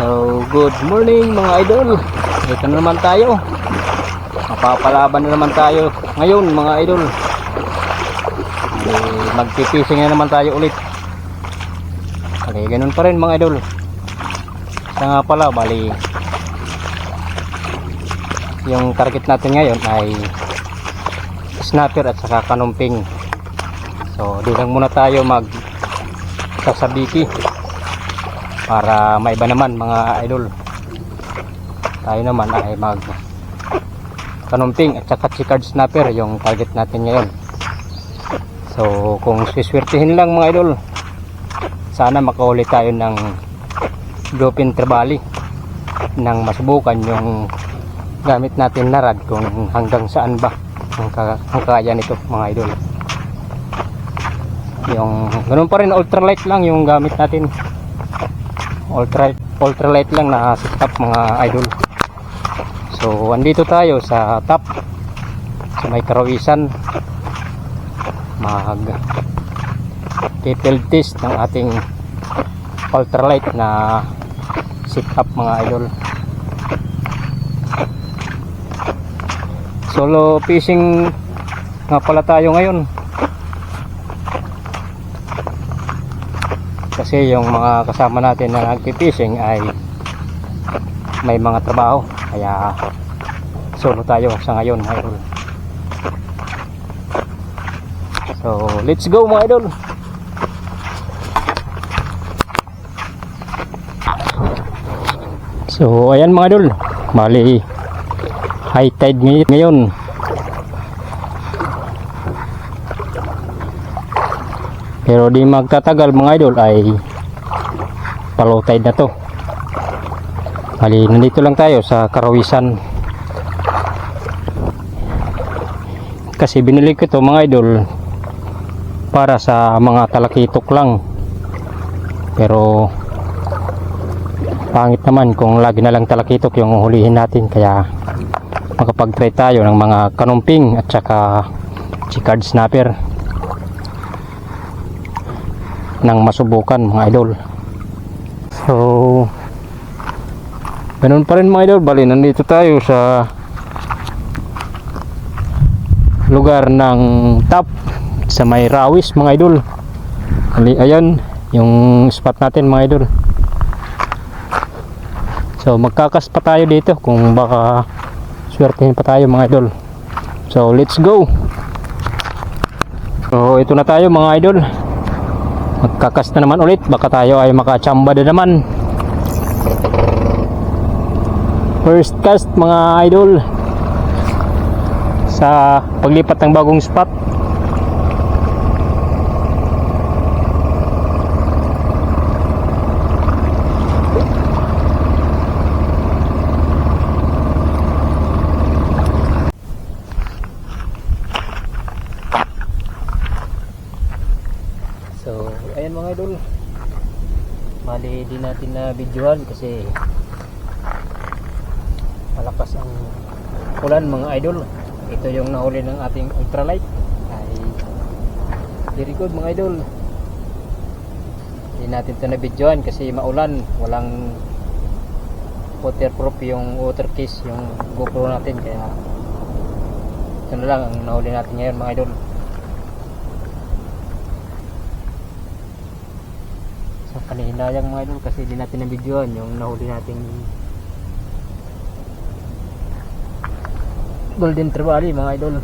So, good morning mga idol. Ito na naman tayo. Mapapalaban na naman tayo ngayon mga idol. Magpipising na naman tayo ulit. Okay, ganun pa rin mga idol. Kaya nga pala, bali yung target natin ngayon ay snapper at saka kanumping. So, di lang muna tayo magsasabiki para maiba naman mga idol. Tayo naman ay mag kanumping at saka chicard snapper yung target natin ngayon. So kung siswertihin lang mga idol, sana makahuli tayo ng bluefin trevally nang masubukan yung gamit natin na rad kung hanggang saan ba ang kaya nito mga idol. Yung ganun pa rin, ultralight lang yung gamit natin, ultralight lang na setup mga idol. So andito tayo sa top, sa may karawisan, mag field test ng ating ultralight na setup mga idol. Solo fishing nga pala tayo ngayon kasi yung mga kasama natin na nagpipishing ay may mga trabaho, kaya solo tayo sa ngayon mga idol. So let's go mga idol. So ayan mga idol, bali high tide ngayon. Pero di magtatagal mga idol ay low tide na to. Bali nandito lang tayo sa karawisan kasi binili ko to mga idol para sa mga talakitok lang, pero pangit naman kung lagi na lang talakitok yung hulihin natin, kaya makapag-try tayo ng mga kanumping at saka chicard snapper nang masubukan mga idol. So ganun pa rin mga idol, bali nandito tayo sa lugar ng top sa may rawis mga idol. Ayan yung spot natin mga idol. So magkakas pa tayo dito kung baka swertehin pa tayo mga idol. So let's go. So ito na tayo mga idol, magkakas na naman ulit, baka tayo ay makachamba na naman. First cast mga idol sa paglipat ng bagong spot. So ayan mga idol, mali din natin na videoan kasi malakas ang ulan mga idol. Ito yung nahuli ng ating ultralight, ay very good mga idol. Hindi natin ito na videoan kasi maulan, walang waterproof yung water case yung GoPro natin, kaya ito na lang ang nahuli natin ngayon mga idol. So panihinayang mga idol kasi hindi natin na videoan yung nahuli nating golden trevally mga idol.